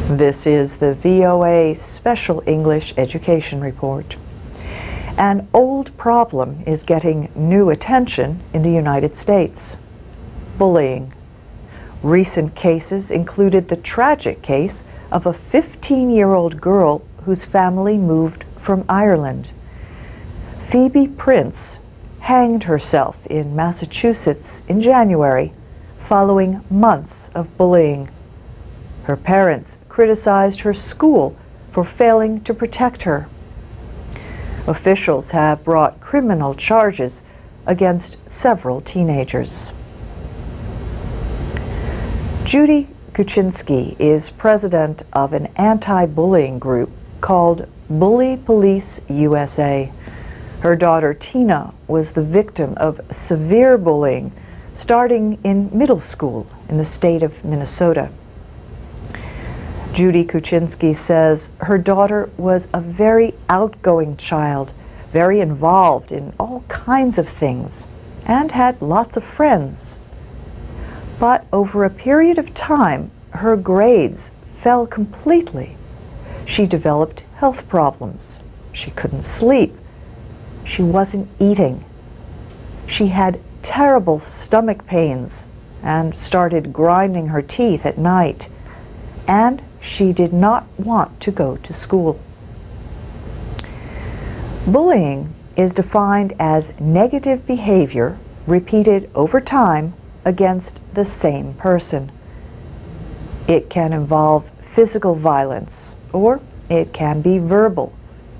This is the VOA Special English Education Report. An old problem is getting new attention in the United States: bullying. Recent cases included the tragic case of a 15-year-old girl whose family moved from Ireland. Phoebe Prince hanged herself in Massachusetts in January following months of bullying. Her parents criticized her school for failing to protect her. Officials have brought criminal charges against several teenagers. Judy Kuczynski is president of an anti-bullying group called Bully Police USA. Her daughter Tina was the victim of severe bullying starting in middle school in the state of Minnesota. Judy Kuczynski says her daughter was a very outgoing child, very involved in all kinds of things, and had lots of friends. But over a period of time, her grades fell completely. She developed health problems. She couldn't sleep. She wasn't eating. She had terrible stomach pains and started grinding her teeth at night. And she did not want to go to school. Bullying is defined as negative behavior repeated over time against the same person. It can involve physical violence, or it can be verbal,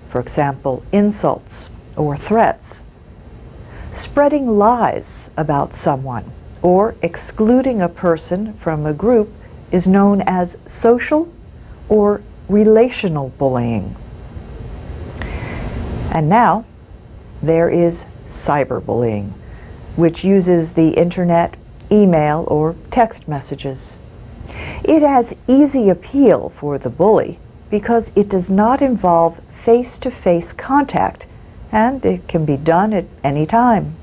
for example, insults or threats. Spreading lies about someone or excluding a person from a group is known as social or relational bullying. And now, there is cyberbullying, which uses the internet, email, or text messages. It has easy appeal for the bully because it does not involve face-to-face contact, and it can be done at any time.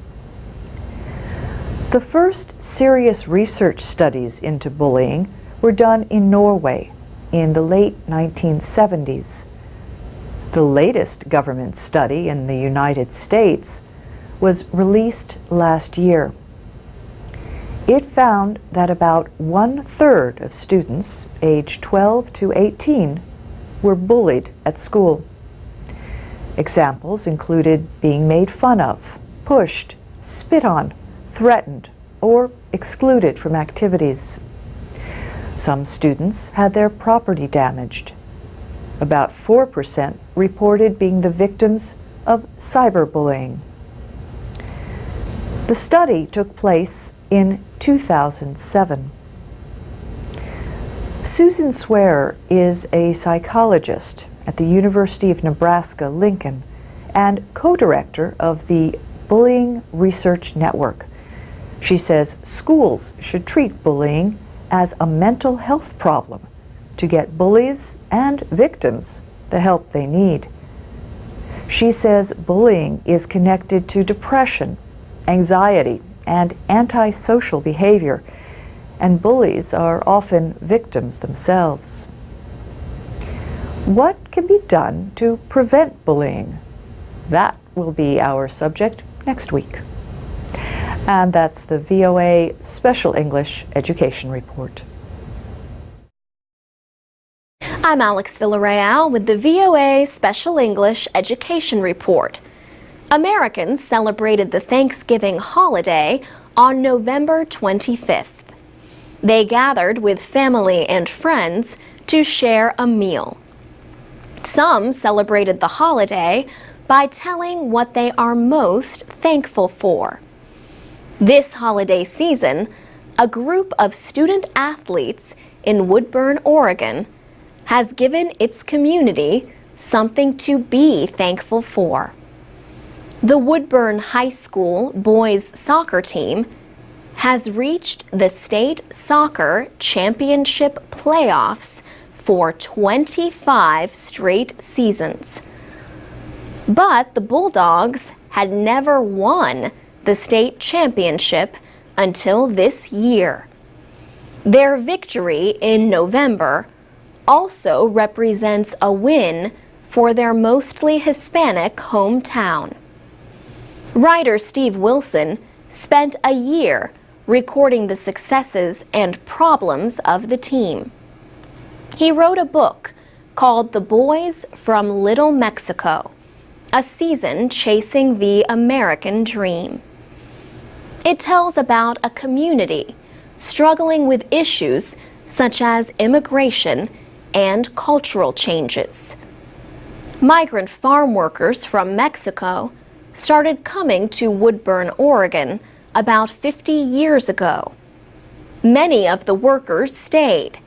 The first serious research studies into bullying were done in Norway in the late 1970s. The latest government study in the United States was released last year. It found that about 1/3 of students aged 12 to 18 were bullied at school. Examples included being made fun of, pushed, spit on, threatened, or excluded from activities. Some students had their property damaged. About 4% reported being the victims of cyberbullying. The study took place in 2007. Susan Swearer is a psychologist at the University of Nebraska-Lincoln and co-director of the Bullying Research Network. She says schools should treat bullying as a mental health problem to get bullies and victims the help they need. She says bullying is connected to depression, anxiety, and antisocial behavior, and bullies are often victims themselves. What can be done to prevent bullying? That will be our subject next week. And that's the VOA Special English Education Report. I'm Alex Villarreal with the VOA Special English Education Report. Americans celebrated the Thanksgiving holiday on November 25th. They gathered with family and friends to share a meal. Some celebrated the holiday by telling what they are most thankful for. This holiday season, a group of student athletes in Woodburn, Oregon, has given its community something to be thankful for. The Woodburn High School boys soccer team has reached the state soccer championship playoffs for 25 straight seasons. But the Bulldogs had never won the state championship until this year. Their victory in November also represents a win for their mostly Hispanic hometown. Writer Steve Wilson spent a year recording the successes and problems of the team. He wrote a book called The Boys from Little Mexico, a season chasing the American dream. It tells about a community struggling with issues such as immigration and cultural changes. Migrant farm workers from Mexico started coming to Woodburn, Oregon about 50 years ago. Many of the workers stayed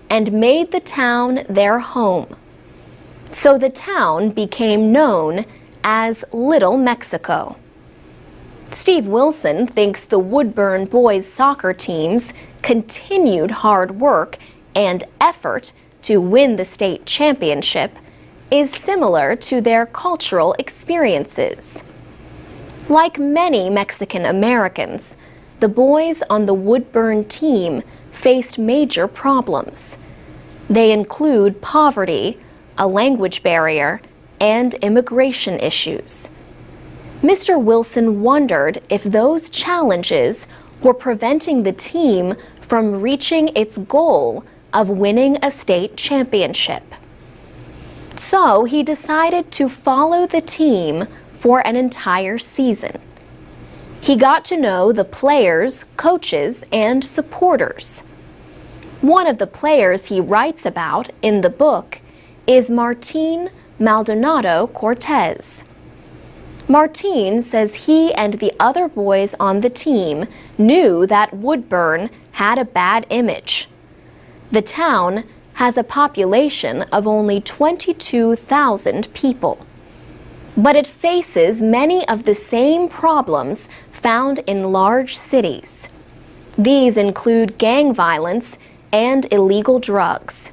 and made the town their home. So the town became known as Little Mexico. Steve Wilson thinks the Woodburn boys soccer team's continued hard work and effort to win the state championship is similar to their cultural experiences. Like many Mexican Americans, the boys on the Woodburn team faced major problems. They include poverty, a language barrier, and immigration issues. Mr. Wilson wondered if those challenges were preventing the team from reaching its goal of winning a state championship. So he decided to follow the team for an entire season. He got to know the players, coaches, and supporters. One of the players he writes about in the book is Martin Maldonado Cortez. Martin says he and the other boys on the team knew that Woodburn had a bad image. The town has a population of only 22,000 people, but it faces many of the same problems found in large cities. These include gang violence and illegal drugs.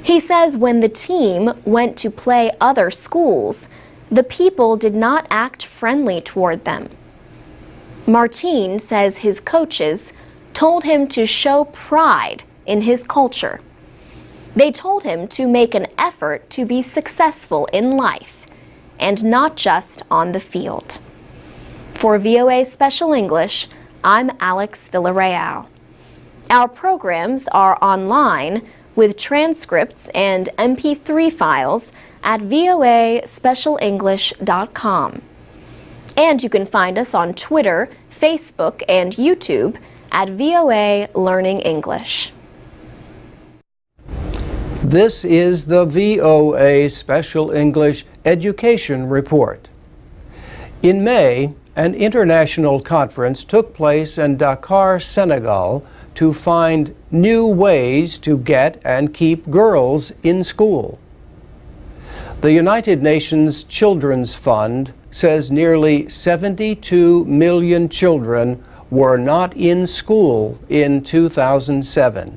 He says when the team went to play other schools, the people did not act friendly toward them. Martin says his coaches told him to show pride in his culture. They told him to make an effort to be successful in life, and not just on the field. For VOA Special English, I'm Alex Villarreal. Our programs are online with transcripts and MP3 files at voaspecialenglish.com. And you can find us on Twitter, Facebook, and YouTube at VOA Learning English. This is the VOA Special English Education Report. In May, an international conference took place in Dakar, Senegal, to find new ways to get and keep girls in school. The United Nations Children's Fund says nearly 72 million children were not in school in 2007.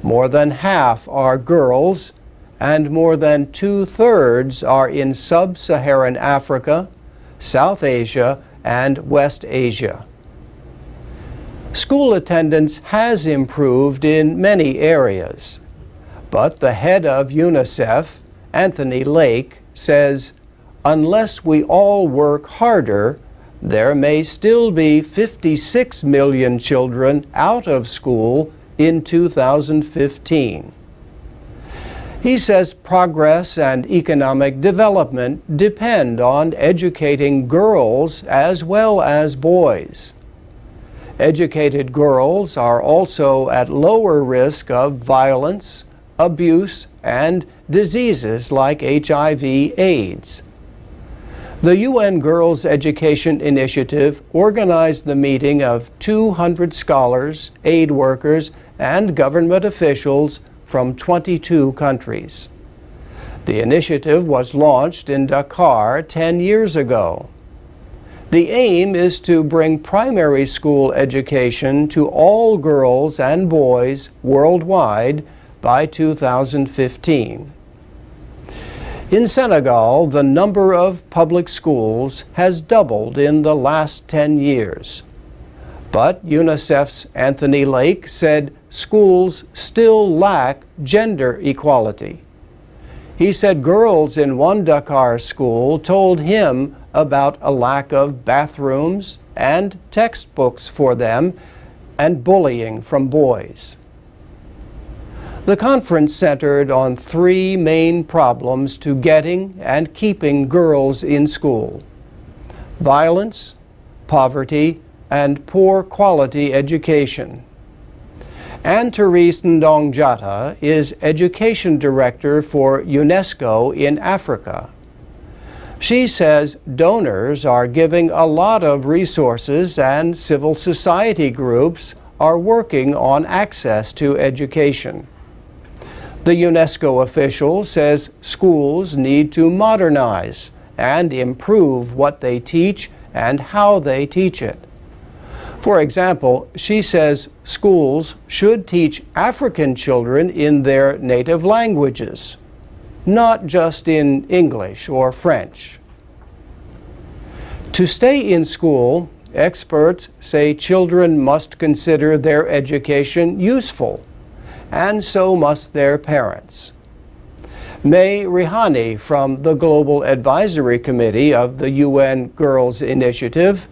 More than half are girls, and more than 2/3 are in sub-Saharan Africa, South Asia, and West Asia. School attendance has improved in many areas, but the head of UNICEF, Anthony Lake, says, unless we all work harder, there may still be 56 million children out of school in 2015. He says progress and economic development depend on educating girls as well as boys. Educated girls are also at lower risk of violence, abuse, and diseases like HIV/AIDS. The UN Girls Education Initiative organized the meeting of 200 scholars, aid workers, and government officials from 22 countries. The initiative was launched in Dakar 10 years ago. The aim is to bring primary school education to all girls and boys worldwide by 2015. In Senegal, the number of public schools has doubled in the last 10 years. But UNICEF's Anthony Lake said schools still lack gender equality. He said girls in one Dakar school told him about a lack of bathrooms and textbooks for them and bullying from boys. The conference centered on three main problems to getting and keeping girls in school: violence, poverty, and poor quality education. Anne-Therese Ndongjata is Education Director for UNESCO in Africa. She says donors are giving a lot of resources and civil society groups are working on access to education. The UNESCO official says schools need to modernize and improve what they teach and how they teach it. For example, she says schools should teach African children in their native languages, not just in English or French. To stay in school, experts say children must consider their education useful, and so must their parents. May Rihani from the Global Advisory Committee of the UN Girls Initiative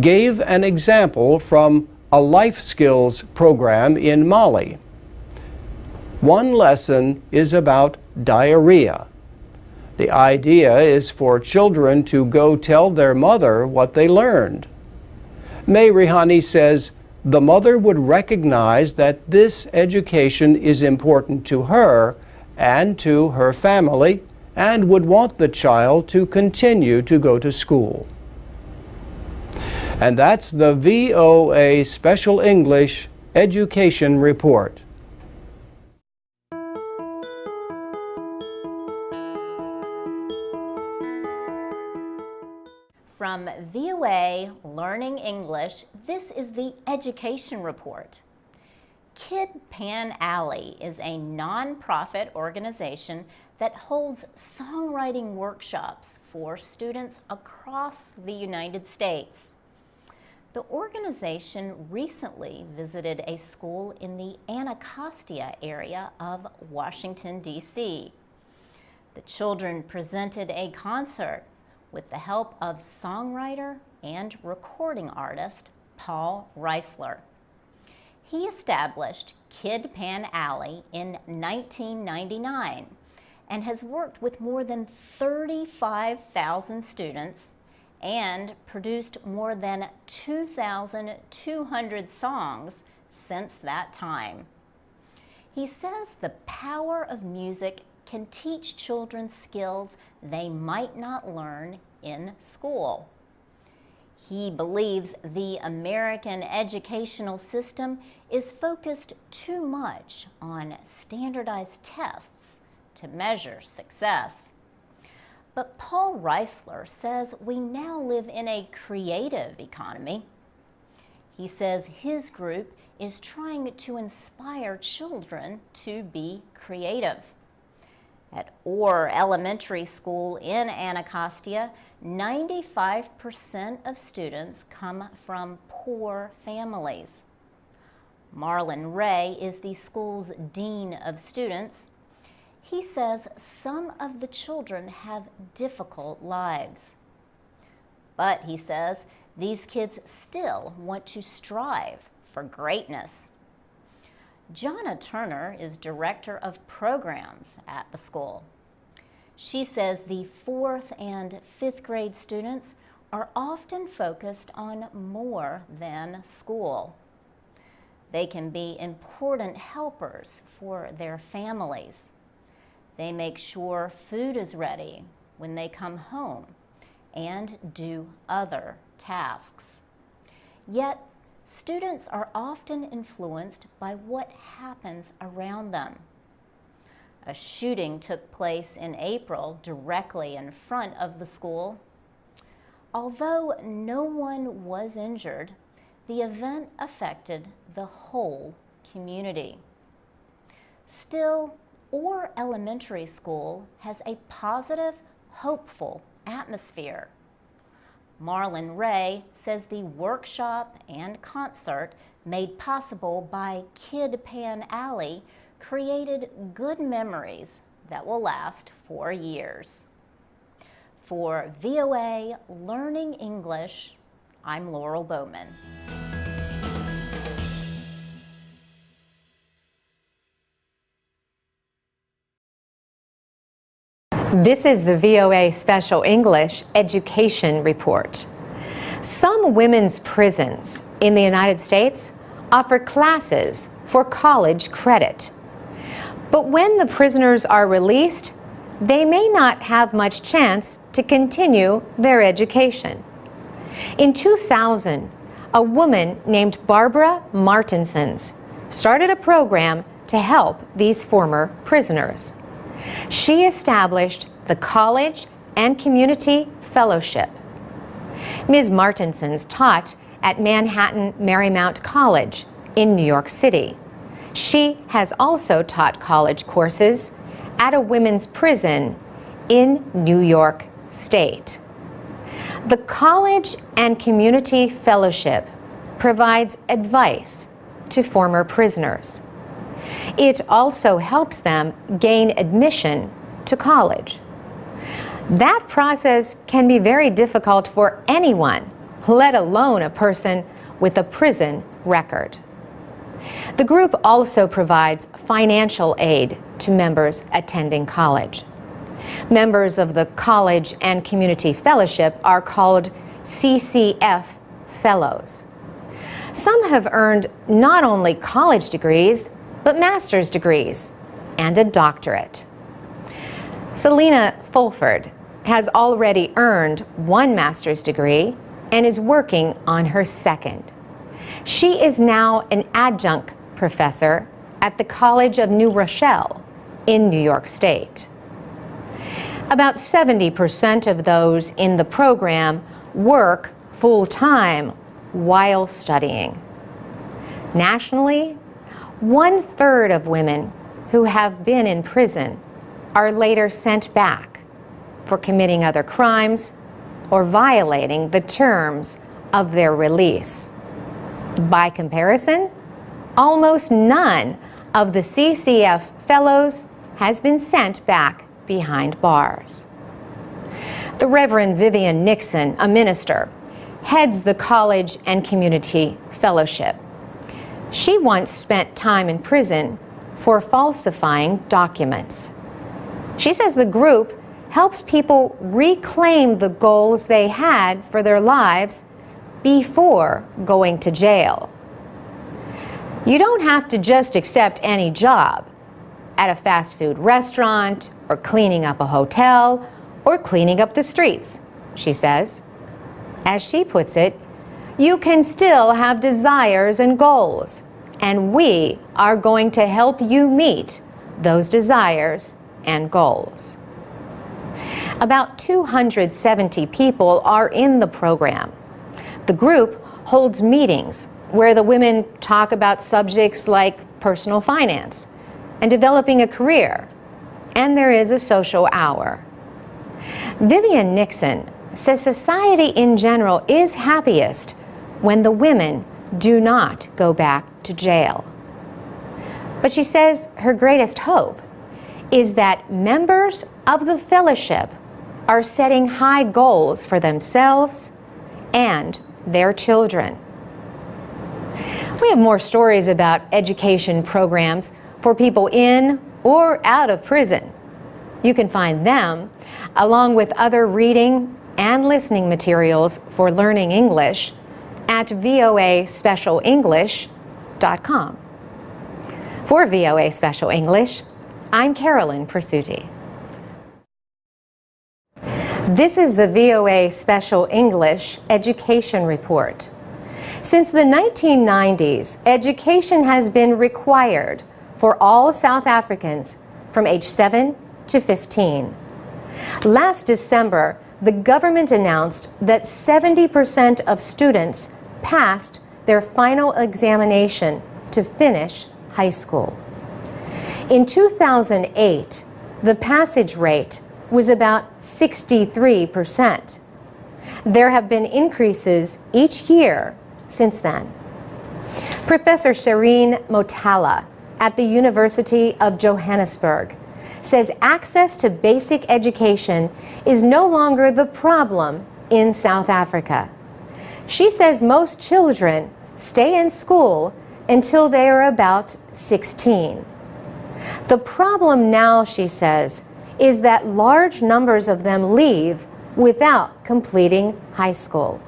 gave an example from a life skills program in Mali. One lesson is about diarrhea. The idea is for children to go tell their mother what they learned. May Rihani says the mother would recognize that this education is important to her and to her family and would want the child to continue to go to school. And that's the VOA Special English Education Report. From VOA Learning English, this is the Education Report. Kid Pan Alley is a nonprofit organization that holds songwriting workshops for students across the United States. The organization recently visited a school in the Anacostia area of Washington, D.C. The children presented a concert with the help of songwriter and recording artist Paul Reisler. He established Kid Pan Alley in 1999 and has worked with more than 35,000 students and produced more than 2,200 songs since that time. He says the power of music can teach children skills they might not learn in school. He believes the American educational system is focused too much on standardized tests to measure success. But Paul Reisler says we now live in a creative economy. He says his group is trying to inspire children to be creative. At Orr Elementary School in Anacostia, 95% of students come from poor families. Marlon Ray is the school's dean of students. He says some of the children have difficult lives. But he says these kids still want to strive for greatness. Jonna Turner is director of programs at the school. She says the 4th and 5th grade students are often focused on more than school. They can be important helpers for their families. They make sure food is ready when they come home and do other tasks. Yet, students are often influenced by what happens around them. A shooting took place in April directly in front of the school. Although no one was injured, the event affected the whole community. Still, Orr Elementary School has a positive, hopeful atmosphere. Marlon Ray says the workshop and concert made possible by Kid Pan Alley created good memories that will last for years. For VOA Learning English, I'm Laurel Bowman. This is the VOA Special English Education Report. Some women's prisons in the United States offer classes for college credit. But when the prisoners are released, they may not have much chance to continue their education. In 2000, a woman named Barbara Martinsons started a program to help these former prisoners. She established the College and Community Fellowship. Ms. Martinsons taught at Manhattan Marymount College in New York City. She has also taught college courses at a women's prison in New York State. The College and Community Fellowship provides advice to former prisoners. It also helps them gain admission to college. That process can be very difficult for anyone, let alone a person with a prison record. The group also provides financial aid to members attending college. Members of the College and Community Fellowship are called CCF Fellows. Some have earned not only college degrees, but master's degrees and a doctorate. Selena Fulford has already earned one master's degree and is working on her second. She is now an adjunct professor at the College of New Rochelle in New York State. About 70% of those in the program work full-time while studying. Nationally, 1/3 of women who have been in prison are later sent back for committing other crimes or violating the terms of their release. By comparison, almost none of the CCF fellows has been sent back behind bars. The Reverend Vivian Nixon, a minister, heads the College and Community Fellowship. She once spent time in prison for falsifying documents. She says the group helps people reclaim the goals they had for their lives before going to jail. You don't have to just accept any job at a fast food restaurant or cleaning up a hotel or cleaning up the streets, she says. As she puts it, you can still have desires and goals, and we are going to help you meet those desires and goals. About 270 people are in the program. The group holds meetings where the women talk about subjects like personal finance and developing a career, and there is a social hour. Vivian Nixon says society in general is happiest when the women do not go back to jail. But she says her greatest hope is that members of the fellowship are setting high goals for themselves and their children. We have more stories about education programs for people in or out of prison. You can find them, along with other reading and listening materials for learning English, at voaspecialenglish.com. For VOA Special English, I'm Carolyn Persutti. This is the VOA Special English Education Report. Since the 1990s, education has been required for all South Africans from age 7 to 15. Last December, the government announced that 70% of students passed their final examination to finish high school. In 2008, the passage rate was about 63%. There have been increases each year since then. Professor Shireen Motala at the University of Johannesburg says access to basic education is no longer the problem in South Africa. She says most children stay in school until they are about 16. The problem now, she says, is that large numbers of them leave without completing high school.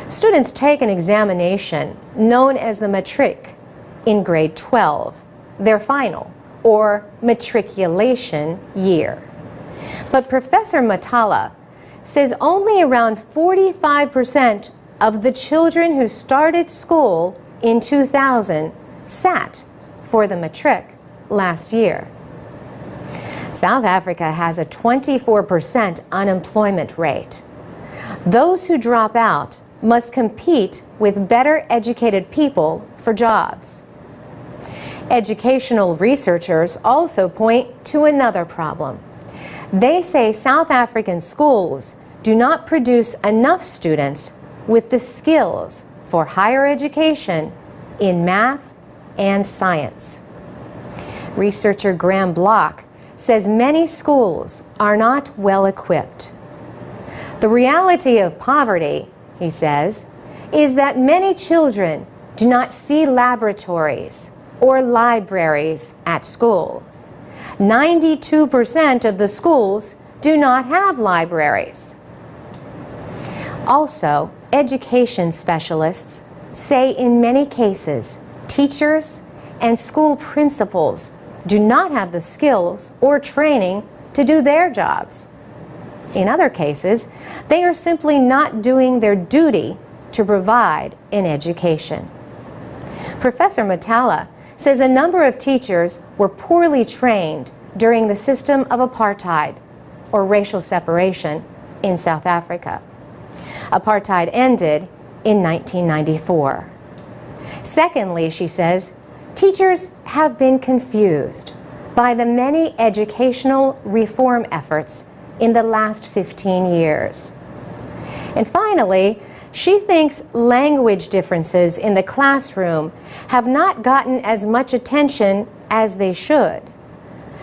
Students take an examination known as the matric in grade 12, their final or matriculation year. But Professor Matala says only around 45% of the children who started school in 2000 sat for the matric last year. South Africa has a 24% unemployment rate. Those who drop out must compete with better educated people for jobs. Educational researchers also point to another problem. They say South African schools do not produce enough students with the skills for higher education in math and science. Researcher Graham Block says many schools are not well equipped. The reality of poverty, he says, is that many children do not see laboratories or libraries at school. 92% of the schools do not have libraries. Also, education specialists say in many cases, teachers and school principals do not have the skills or training to do their jobs. In other cases, they are simply not doing their duty to provide an education. Professor Matala says a number of teachers were poorly trained during the system of apartheid, or racial separation, in South Africa. Apartheid ended in 1994. Secondly, she says, teachers have been confused by the many educational reform efforts in the last 15 years. And finally, she thinks language differences in the classroom have not gotten as much attention as they should.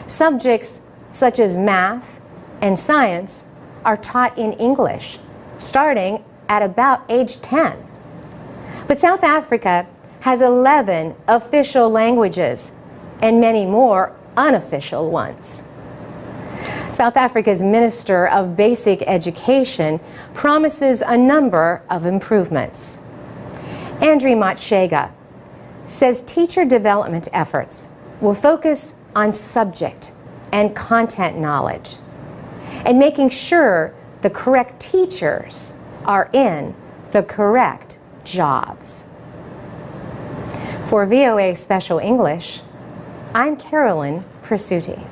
Subjects such as math and science are taught in English, starting at about age 10. But South Africa has 11 official languages and many more unofficial ones. South Africa's Minister of Basic Education promises a number of improvements. Andri Matshega says teacher development efforts will focus on subject and content knowledge and making sure the correct teachers are in the correct jobs. For VOA Special English, I'm Carolyn Prasuti.